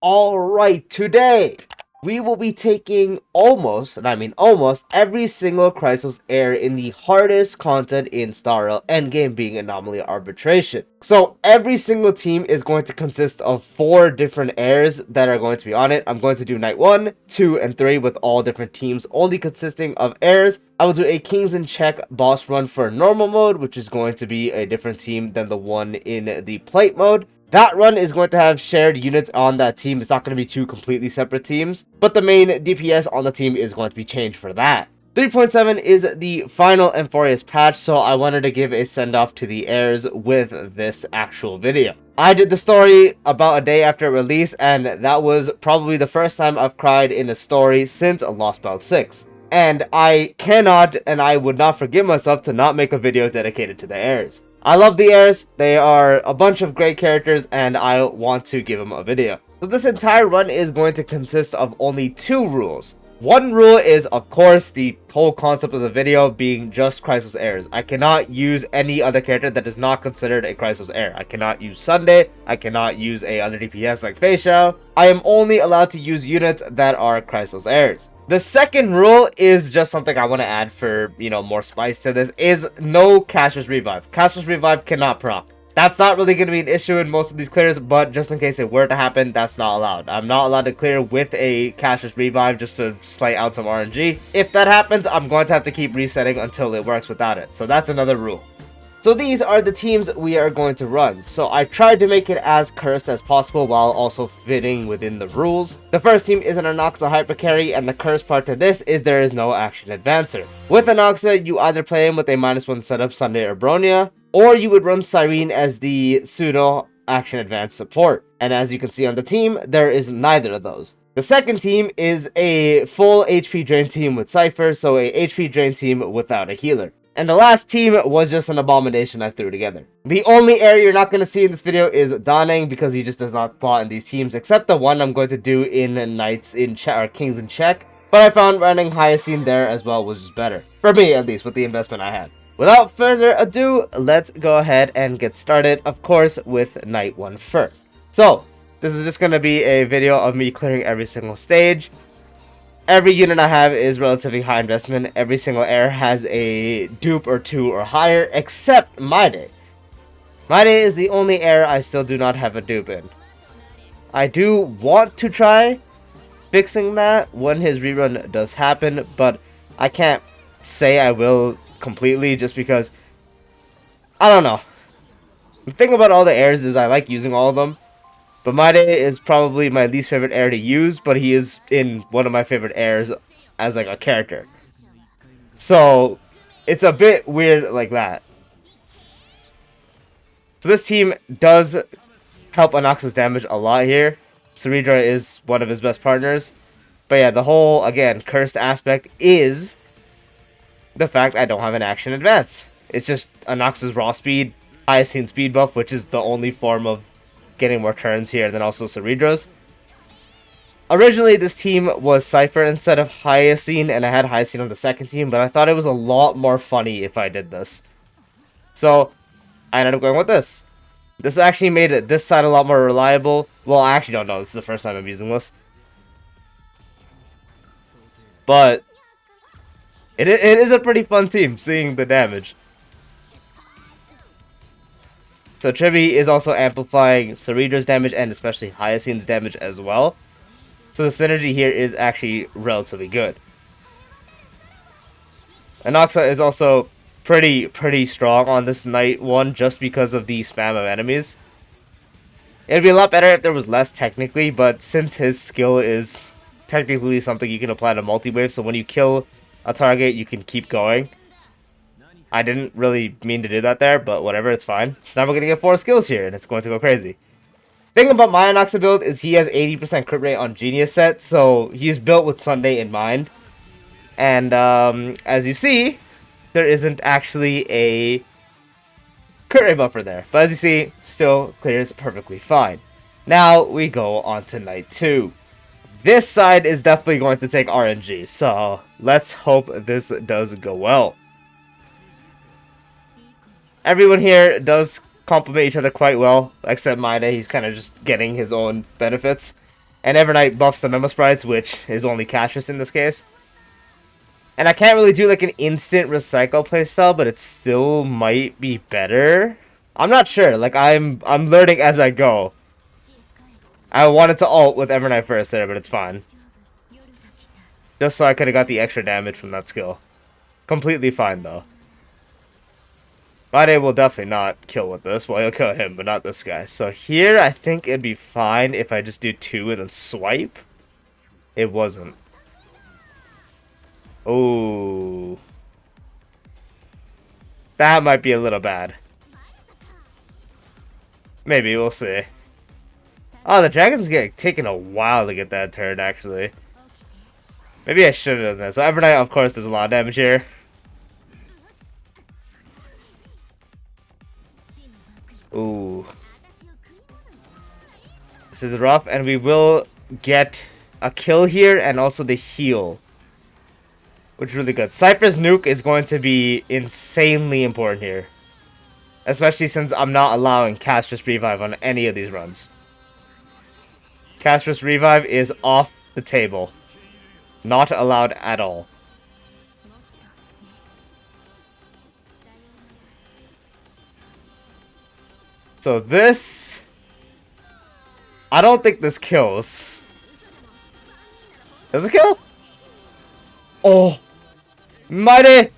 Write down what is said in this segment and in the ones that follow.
Alright, today we will be taking almost, and I mean almost, every single Chrysos Heir in the hardest content in Star Rail endgame, being Anomaly Arbitration. So every single team is going to consist of 4 different heirs that are going to be on it. I'm going to do night 1, 2, and 3 with all different teams only consisting of heirs. I will do a Kings in Check boss run for normal mode, which is going to be a different team than the one in the Plight mode. That run is going to have shared units on that team. It's not going to be 2 completely separate teams, but the main DPS on the team is going to be changed for that. 3.7 is the final Amphoreous patch, so I wanted to give a send-off to the heirs with this actual video. I did the story about a day after release, and that was probably the first time I've cried in a story since Lost Bout 6. And I cannot, and I would not forgive myself to not make a video dedicated to the heirs. I love the heirs, they are a bunch of great characters, and I want to give them a video. So this entire run is going to consist of only 2 rules. One rule is, of course, the whole concept of the video being just Chrysos Heirs. I cannot use any other character that is not considered a Chrysos Heir. I cannot use Sunday, I cannot use a other DPS like Phainon. I am only allowed to use units that are Chrysos Heirs. The second rule is just something I want to add for, more spice to this, is no Castorice Revive. Castorice Revive cannot proc. That's not really going to be an issue in most of these clears, but just in case it were to happen, that's not allowed. I'm not allowed to clear with a Castorice Revive just to slay out some RNG. If that happens, I'm going to have to keep resetting until it works without it. So that's another rule. So these are the teams we are going to run. So I tried to make it as cursed as possible while also fitting within the rules. The first team is an Anaxa hyper carry, and the cursed part to this is there is no action advancer. With Anaxa, you either play him with a -1 setup Sunday or Bronya, or you would run Cyrene as the pseudo action advance support. And as you can see on the team, there is neither of those. The second team is a full HP drain team with Cipher, so a HP drain team without a healer. And the last team was just an abomination I threw together. The only heir you're not going to see in this video is Donning, because he just does not slot in these teams, except the one I'm going to do in Knights in Check or Kings in Check. But I found running Hyacine there as well was just better. For me, at least, with the investment I had. Without further ado, let's go ahead and get started, of course, with Night 1 first. So, this is just going to be a video of me clearing every single stage. Every unit I have is relatively high investment. Every single heir has a dupe or 2 or higher, except Mydei. Mydei is the only heir I still do not have a dupe in. I do want to try fixing that when his rerun does happen, but I can't say I will completely just because, I don't know. The thing about all the heirs is I like using all of them. But Mydei is probably my least favorite heir to use, but he is in one of my favorite heirs as like a character. So, it's a bit weird like that. So this team does help Anaxa's damage a lot here. Cerydra is one of his best partners. But yeah, the whole, again, cursed aspect is the fact I don't have an action advance. It's just Anaxa's raw speed, Hyacine speed buff, which is the only form of getting more turns here, and then also Cerydra's. Originally, this team was Cipher instead of Hyacine, and I had Hyacine on the second team, but I thought it was a lot more funny if I did this. So, I ended up going with this. This actually made this side a lot more reliable. Well, I actually don't know. This is the first time I'm using this. But, it is a pretty fun team, seeing the damage. So Tribbie is also amplifying Cerydra's damage and especially Hyacine's damage as well. So the synergy here is actually relatively good. Anaxa is also pretty strong on this night 1 just because of the spam of enemies. It'd be a lot better if there was less technically, but since his skill is technically something you can apply to multi-wave, so when you kill a target you can keep going. I didn't really mean to do that there, but whatever, it's fine. So now we're going to get 4 skills here, and it's going to go crazy. Thing about my Anaxa build is he has 80% crit rate on Genius set, so he's built with Sunday in mind. And as you see, there isn't actually a crit rate buffer there. But as you see, still clears perfectly fine. Now we go on to Night 2. This side is definitely going to take RNG, so let's hope this does go well. Everyone here does complement each other quite well, except Mydei. He's kind of just getting his own benefits. And Evernight buffs the Memo Sprites, which is only Castorice in this case. And I can't really do like an instant recycle playstyle, but it still might be better. I'm not sure. Like I'm learning as I go. I wanted to ult with Evernight first there, but it's fine. Just so I could have got the extra damage from that skill. Completely fine though. Mydei will definitely not kill with this. Well, he'll kill him, but not this guy. So here, I think it'd be fine if I just do 2 and then swipe. It wasn't. Oh. That might be a little bad. Maybe, we'll see. Oh, the dragon's getting taking a while to get that turn, actually. Maybe I should have done that. So Evernight, of course, does a lot of damage here. Ooh. This is rough, and we will get a kill here and also the heal, which is really good. Cypher's nuke is going to be insanely important here, especially since I'm not allowing Castorice revive on any of these runs. Castorice revive is off the table. Not allowed at all. So this... I don't think this kills. Does it kill? Oh! Mydei!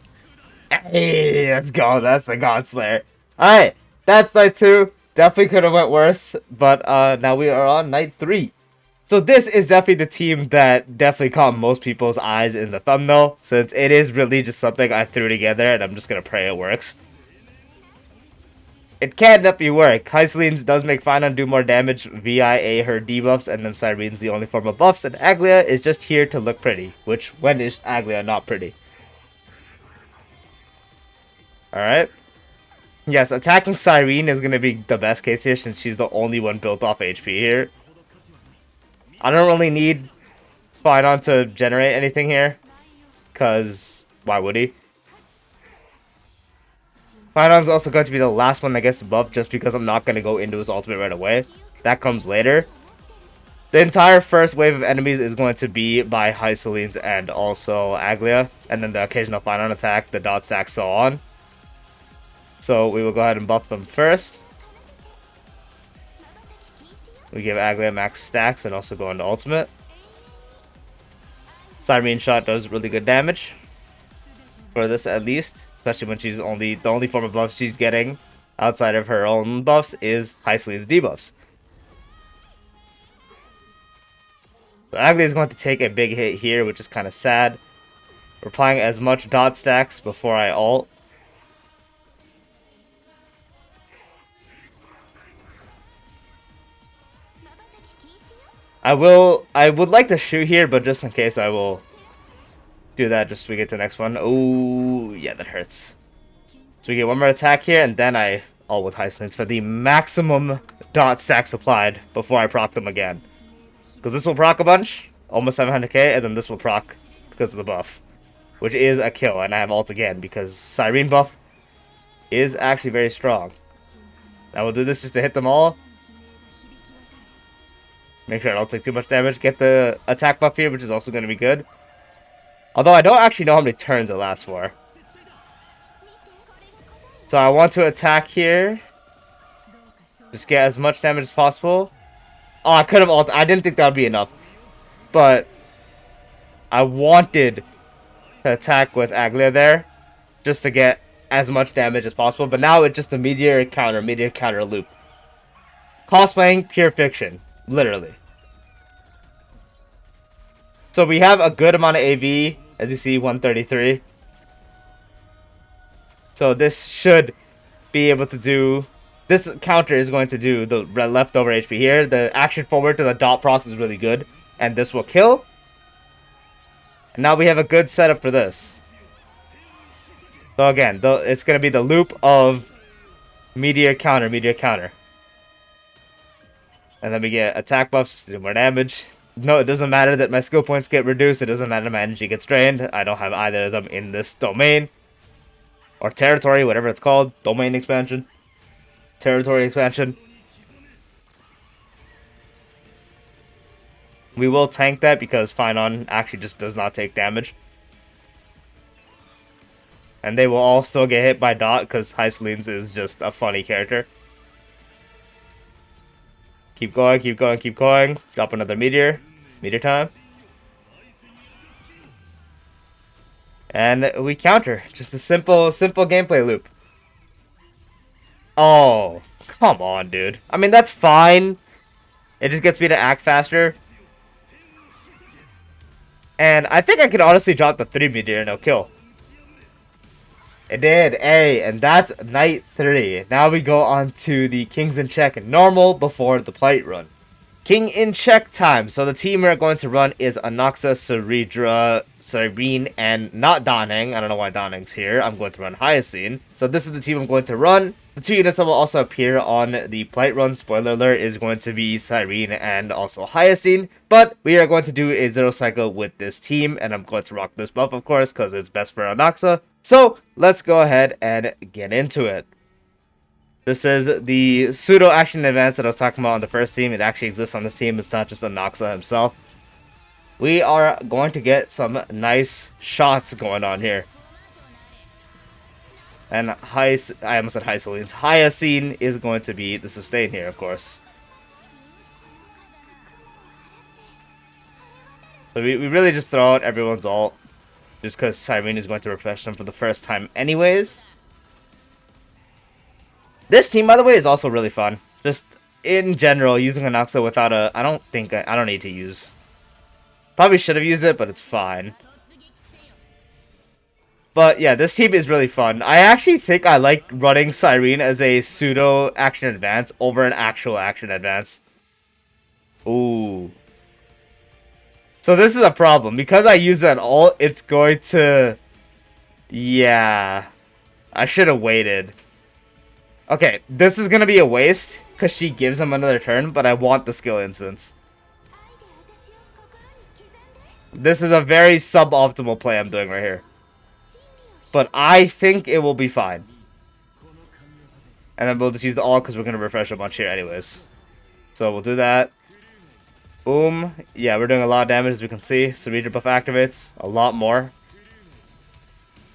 Hey, let's go. That's the God Slayer. Alright, that's night 2. Definitely could have went worse, but now we are on night 3. So this is definitely the team that definitely caught most people's eyes in the thumbnail, since it is really just something I threw together and I'm just gonna pray it works. It can definitely work. Hysilens does make Phainon do more damage via her debuffs, and then Cyrene's the only form of buffs, and Aglaea is just here to look pretty, which, when is Aglaea not pretty? Alright. Yes, attacking Cyrene is going to be the best case here, since she's the only one built off HP here. I don't really need Phainon to generate anything here, because why would he? Phainon's also going to be the last one that gets the buff, just because I'm not going to go into his ultimate right away. That comes later. The entire first wave of enemies is going to be by Hysilens and also Aglaea, and then the occasional Phainon attack, the dot stack, so on. So we will go ahead and buff them first. We give Aglaea max stacks and also go into ultimate. Cyrene shot does really good damage. For this at least. Especially when she's the only form of buffs she's getting outside of her own buffs is Hysilens debuffs. So Aglaea is going to take a big hit here, which is kind of sad. We're applying as much dot stacks before I ult. I would like to shoot here, but just in case I will do that just so we get to the next one. Oh, yeah, that hurts. So we get one more attack here, and then I ult with Hysilens for the maximum dot stacks applied before I proc them again. Because this will proc a bunch, almost 700k, and then this will proc because of the buff, which is a kill, and I have ult again because Cyrene buff is actually very strong. I will do this just to hit them all. Make sure I don't take too much damage. Get the attack buff here, which is also going to be good. Although I don't actually know how many turns it lasts for. So I want to attack here. Just get as much damage as possible. Oh, I could have ult. I didn't think that would be enough. But I wanted to attack with Aglaea there. Just to get as much damage as possible. But now it's just a meteor counter loop. Cosplaying pure fiction. Literally. So we have a good amount of AV. As you see, 133. So this should be able to do... This counter is going to do the leftover HP here. The action forward to the dot procs is really good. And this will kill. And now we have a good setup for this. So again, it's going to be the loop of meteor counter. And then we get attack buffs to do more damage. No, it doesn't matter that my skill points get reduced. It doesn't matter my energy gets drained. I don't have either of them in this domain. Or territory, whatever it's called. Domain expansion. Territory expansion. We will tank that because Phainon actually just does not take damage. And they will all still get hit by Dot because Hysilens is just a funny character. Keep going, keep going, keep going. Drop another meteor. Meteor time. And we counter. Just a simple gameplay loop. Oh, come on, dude. I mean, that's fine. It just gets me to act faster. And I think I could honestly drop the 3 meteor and it'll kill. It did, and that's night 3. Now we go on to the Kings in Check and normal before the Plight run. King in Check time. So the team we're going to run is Anaxa, Cerydra, Cyrene, and not Donning. I don't know why Donning's here. I'm going to run Hyacine. So this is the team I'm going to run. The 2 units that will also appear on the Plight run, spoiler alert, is going to be Cyrene and also Hyacine. But we are going to do a 0 cycle with this team, and I'm going to rock this buff, of course, because it's best for Anaxa. So let's go ahead and get into it. This is the pseudo action advance that I was talking about on the first team. It actually exists on this team. It's not just Anaxa himself. We are going to get some nice shots going on here. And I almost said Hysilens. Hyacine is going to be the sustain here, of course. So we really just throw out everyone's ult. Just because Cyrene is going to refresh them for the first time anyways. This team, by the way, is also really fun. Just in general, using Anaxa without a... I don't need to use... Probably should have used it, but it's fine. But yeah, this team is really fun. I actually think I like running Cyrene as a pseudo action advance over an actual action advance. Ooh. So this is a problem. Because I use that ult, it's going to... Yeah. I should have waited. Okay, this is going to be a waste, because she gives him another turn, but I want the skill instance. This is a very suboptimal play I'm doing right here. But I think it will be fine. And then we'll just use the ult, because we're going to refresh a bunch here anyways. So we'll do that. Boom. Yeah, we're doing a lot of damage, as we can see. Cerydra buff activates. A lot more.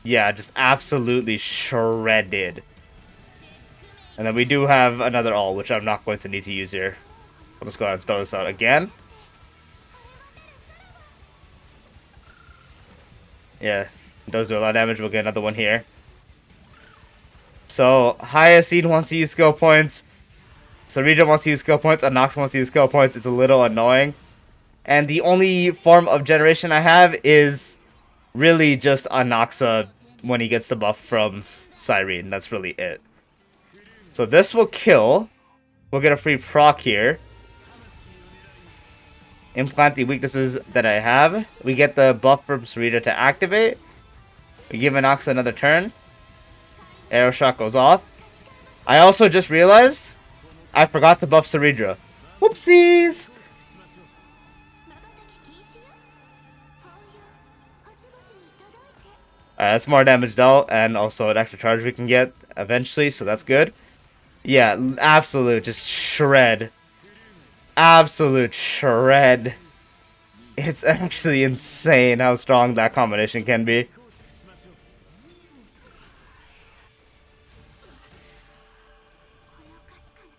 Yeah, just absolutely shredded. And then we do have another ult, which I'm not going to need to use here. I'll just go ahead and throw this out again. Yeah, it does do a lot of damage. We'll get another one here. So, Hyacine wants to use skill points. Cerydra wants to use skill points. Anaxa wants to use skill points. It's a little annoying. And the only form of generation I have is really just Anaxa when he gets the buff from Cyrene. That's really it. So this will kill. We'll get a free proc here. Implant the weaknesses that I have. We get the buff from Cerydra to activate. We give Anaxa another turn. Arrow shot goes off. I also just realized I forgot to buff Cerydra. Whoopsies! Alright, that's more damage dealt, and also an extra charge we can get eventually, so that's good. Yeah, absolute, just shred. Absolute shred. It's actually insane how strong that combination can be.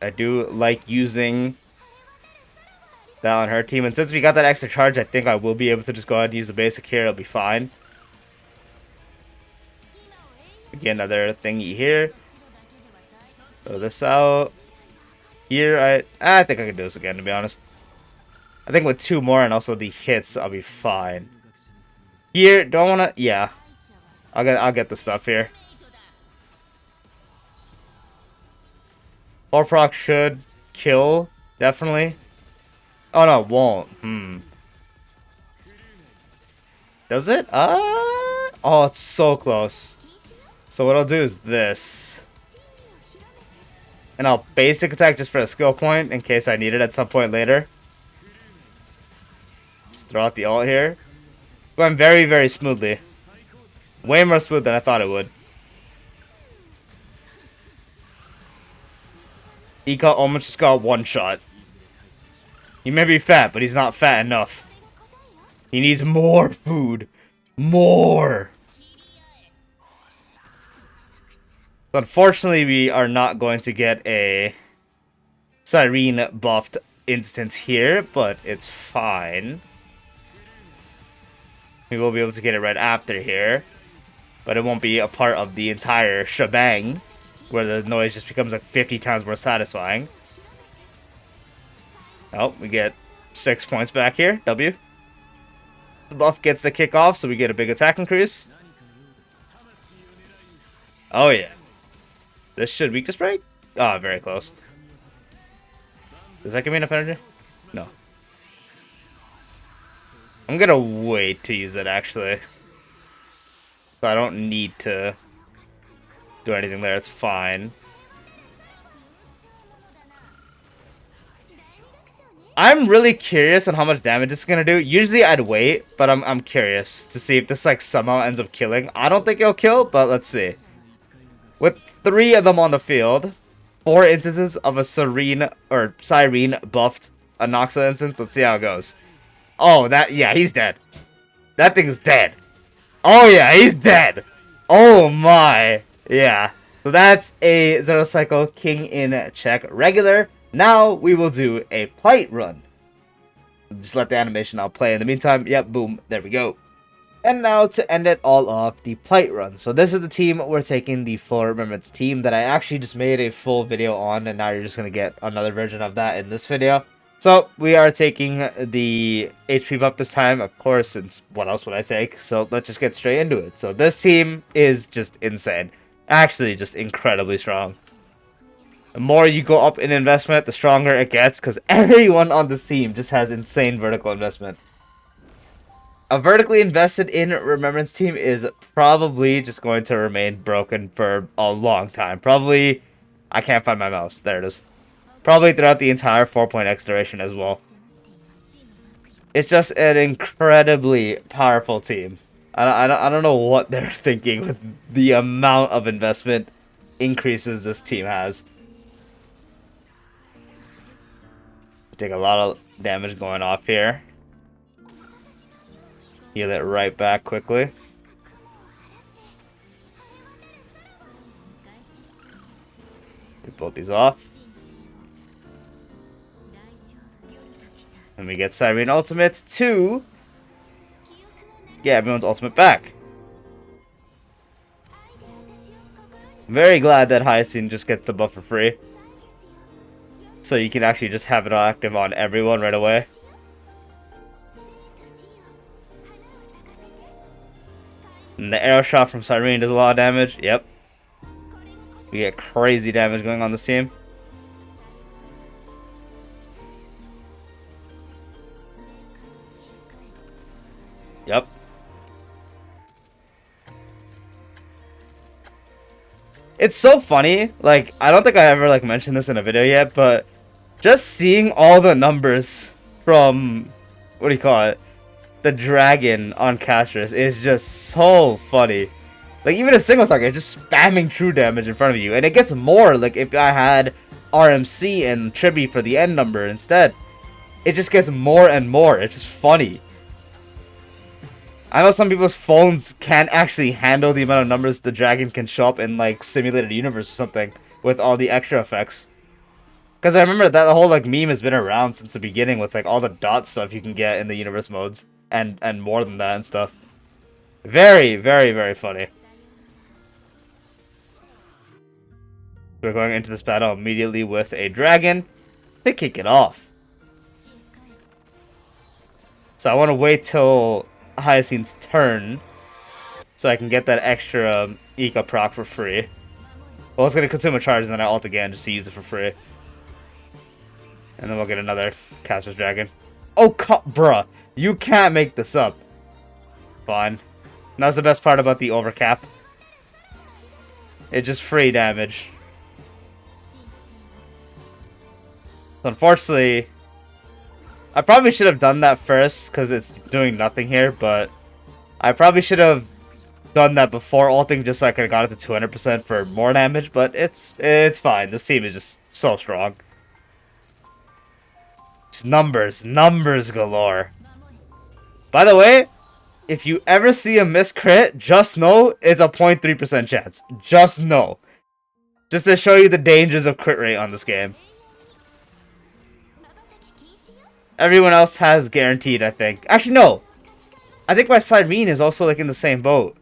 I do like using that on her team, and since we got that extra charge, I think I will be able to just go ahead and use the basic here. It'll be fine. Get another thingy here. Throw this out. Here, I think I can do this again, to be honest. I think with 2 more and also the hits, I'll be fine. Here, don't wanna... Yeah. I'll get the stuff here. Or proc should kill, definitely. Oh no, it won't. Does it? Oh, it's so close. So what I'll do is this. And I'll basic attack just for a skill point in case I need it at some point later. Just throw out the ult here. Going very, very smoothly. Way more smooth than I thought it would. Ika almost just got one shot. He may be fat, but he's not fat enough. He needs more food. More! So unfortunately, we are not going to get a Cyrene buffed instance here, but it's fine. We will be able to get it right after here, but it won't be a part of the entire shebang, where the noise just becomes like 50 times more satisfying. Oh, we get 6 points back here. W. The buff gets the kick off, so we get a big attack increase. Oh yeah. This should weakness break? Oh, very close. Does that give me enough energy? No. I'm gonna wait to use it, actually. So I don't need to do anything there, it's fine. I'm really curious on how much damage it's gonna do. Usually I'd wait, but I'm curious to see if this like somehow ends up killing. I don't think it'll kill, but let's see. With 3 of them on the field, 4 instances of a Cyrene buffed Anaxa instance. Let's see how it goes. Oh, yeah, he's dead. That thing is dead. Oh yeah, he's dead. Oh my. Yeah. So that's a Zero Cycle King in check regular. Now we will do a Plight run. Just let the animation all play in the meantime. Yep, boom, there we go. And now to end it all off, the Plight run. So this is the team we're taking, the full Remembrance team that I actually just made a full video on, and now you're just going to get another version of that in this video. So we are taking the HP buff this time, of course, since what else would I take? So let's just get straight into it. So this team is just insane. Actually, just incredibly strong. The more you go up in investment, the stronger it gets, because everyone on this team just has insane vertical investment. A vertically invested in Remembrance team is probably just going to remain broken for a long time. Probably, I can't find my mouse. There it is. Probably throughout the entire 4.x duration as well. It's just an incredibly powerful team. I don't know what they're thinking with the amount of investment increases this team has. Take a lot of damage going off here. Heal it right back quickly. Get both these off. And we get Cyrene ultimate to get everyone's ultimate back. I'm very glad that Hyacine just gets the buff for free. So you can actually just have it active on everyone right away. And the arrow shot from Cyrene does a lot of damage. Yep. We get crazy damage going on this team. Yep. It's so funny. Like, I don't think I ever like mentioned this in a video yet, but just seeing all the numbers from, what do you call it? The dragon on Castorice is just so funny. Like, even a single target, just spamming true damage in front of you. And it gets more, like, if I had RMC and Tribbie for the end number instead. It just gets more and more. It's just funny. I know some people's phones can't actually handle the amount of numbers the dragon can show up in, like, simulated universe or something. With all the extra effects. Because I remember that the whole, like, meme has been around since the beginning with, like, all the dot stuff you can get in the universe modes. And more than that and stuff. Very, very, very funny. We're going into this battle immediately with a dragon to kick it off. So I want to wait till Hyacine's turn so I can get that extra Eco proc for free. Well, it's going to consume a charge and then I ult again just to use it for free. And then we'll get another Castor's Dragon. Oh, bruh. You can't make this up. Fine. That's the best part about the overcap. It's just free damage. So unfortunately, I probably should have done that first because it's doing nothing here, but I probably should have done that before ulting just so I could have got it to 200% for more damage, but it's fine. This team is just so strong. Just numbers galore. By the way, if you ever see a miscrit, just know it's a 0.3% chance. Just know. Just to show you the dangers of crit rate on this game. Everyone else has guaranteed, I think. Actually, no. I think my Cyrene is also like in the same boat.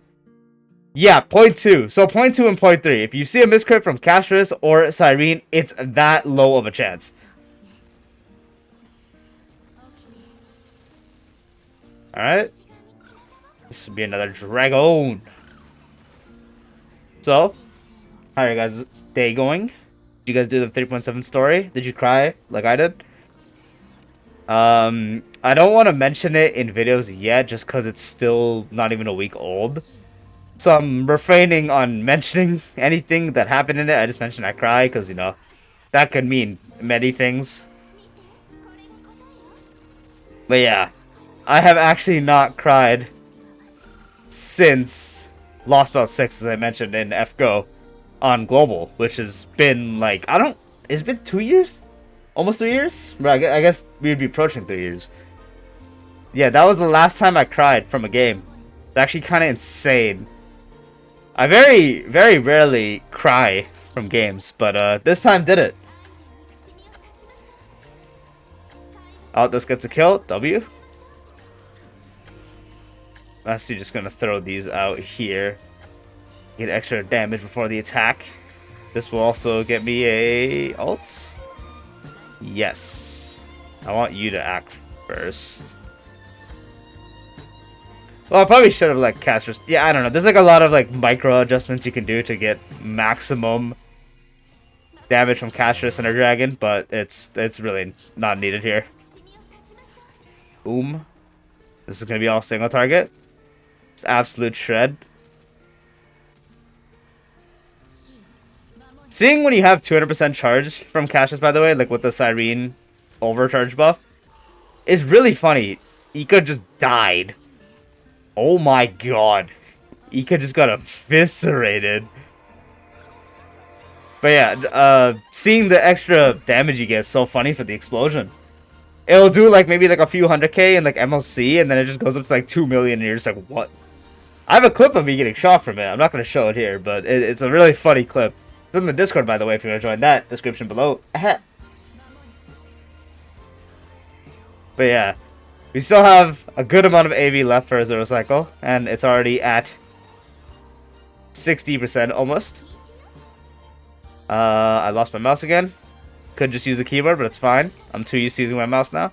Yeah, 0.2. So 0.2 and 0.3. If you see a miscrit from Castorice or Cyrene, it's that low of a chance. Alright. This should be another dragon. So, how are you guys' day going? Did you guys do the 3.7 story? Did you cry like I did? I don't want to mention it in videos yet just because it's still not even a week old. So I'm refraining on mentioning anything that happened in it. I just mentioned I cry because, you know, that could mean many things. But yeah, I have actually not cried since Lost Belt 6, as I mentioned in FGO on Global, which has been like, it's been 2 years? Almost 3 years? Right, I guess we would be approaching 3 years. Yeah, that was the last time I cried from a game. It's actually kind of insane. I very, very rarely cry from games, but this time did it. Oh, this gets a kill. W. I'm actually just gonna throw these out here. Get extra damage before the attack. This will also get me a ult. Yes. I want you to act first. Well, I probably should have like casters. Yeah, I don't know. There's like a lot of like micro adjustments you can do to get maximum damage from Castorice and her dragon, but it's really not needed here. Boom. This is gonna be all single target. It's absolute shred. Seeing when you have 200% charge from Castorice, by the way, like with the Cyrene overcharge buff, is really funny. Ika just died. Oh my god. Ika just got eviscerated. But yeah, seeing the extra damage you get is so funny for the explosion. It'll do like maybe like a few 100k in like MLC, and then it just goes up to like 2 million, and you're just like, what? I have a clip of me getting shocked from it. I'm not going to show it here, but it's a really funny clip. It's in the Discord, by the way, if you want to join that. Description below. But yeah, we still have a good amount of AV left for a Zero Cycle, and it's already at 60% almost. I lost my mouse again. Could just use the keyboard, but it's fine. I'm too used to using my mouse now.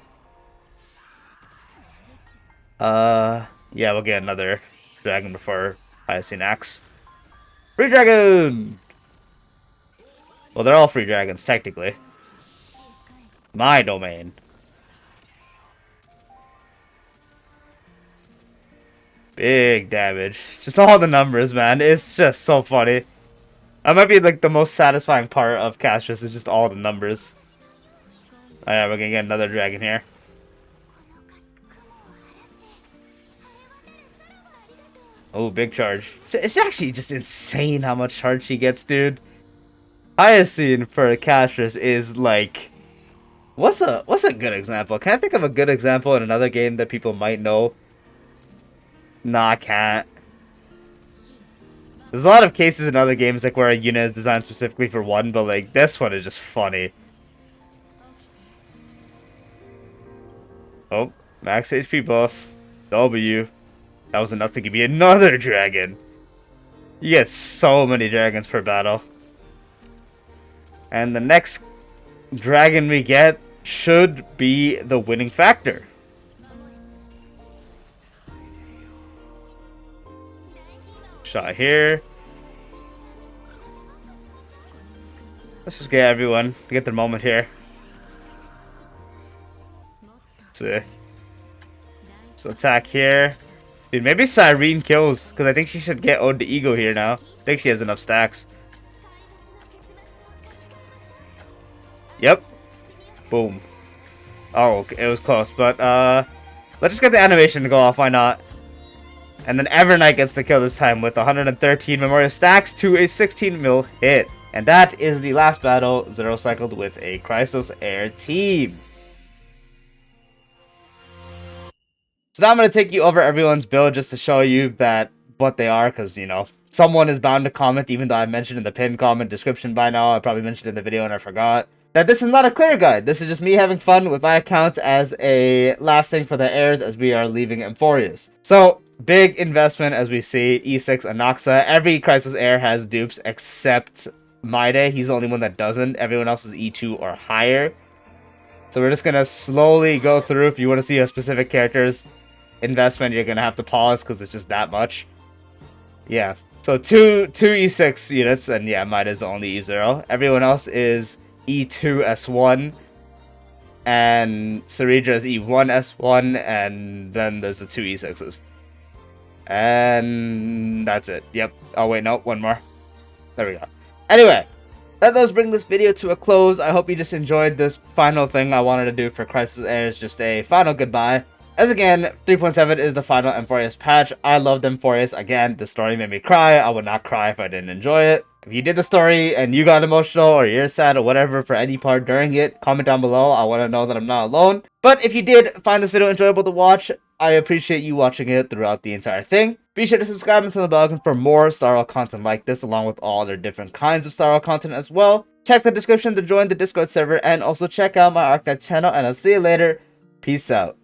Yeah, we'll get another dragon before Hyacine Axe. Free dragon! Well, they're all free dragons, technically. My domain. Big damage. Just all the numbers, man. It's just so funny. That might be like the most satisfying part of Castorice, is just all the numbers. Alright, we're gonna get another dragon here. Oh, big charge. It's actually just insane how much charge she gets, dude. Hyacine for Castorice is like... What's a good example? Can I think of a good example in another game that people might know? Nah, I can't. There's a lot of cases in other games like where a unit is designed specifically for one, but like this one is just funny. Oh, max HP buff. W. That was enough to give me another dragon. You get so many dragons per battle. And the next dragon we get should be the winning factor. Shot here. Let's just get everyone, get their moment here. Let's see. So attack here. Dude, maybe Cyrene kills, because I think she should get Ode to Ego here now. I think she has enough stacks. Yep. Boom. Oh, it was close, but let's just get the animation to go off, why not? And then Evernight gets the kill this time with 113 Memorial stacks to a 16 mil hit. And that is the last battle Zero cycled with a Chrysos Heir team. So now I'm going to take you over everyone's build just to show you that what they are, because, you know, someone is bound to comment, even though I mentioned in the pinned comment description by now. I probably mentioned in the video and I forgot. That this is not a clear guide. This is just me having fun with my account as a last thing for the heirs as we are leaving Amphoreous. So, big investment as we see. E6 Anaxa. Every Chrysos Heir has dupes except Mydei. He's the only one that doesn't. Everyone else is E2 or higher. So we're just going to slowly go through. If you want to see a specific character's investment, you're going to have to pause because it's just that much. Yeah. So two E6 units, and yeah, mine is the only E0. Everyone else is E2 S1, and Cerydra is E1 S1, and then there's the two E6s. And that's it. Yep. Oh wait, no, one more. There we go. Anyway, that does bring this video to a close. I hope you just enjoyed this final thing I wanted to do for Chrysos Heirs, just a final goodbye. As again, 3.7 is the final Amphoreous patch. I loved Amphoreous. Again, the story made me cry. I would not cry if I didn't enjoy it. If you did the story and you got emotional or you're sad or whatever for any part during it, comment down below. I want to know that I'm not alone. But if you did find this video enjoyable to watch, I appreciate you watching it throughout the entire thing. Be sure to subscribe and turn the bell icon for more Star Wars content like this, along with all other different kinds of Star Wars content as well. Check the description to join the Discord server, and also check out my Arknight channel, and I'll see you later. Peace out.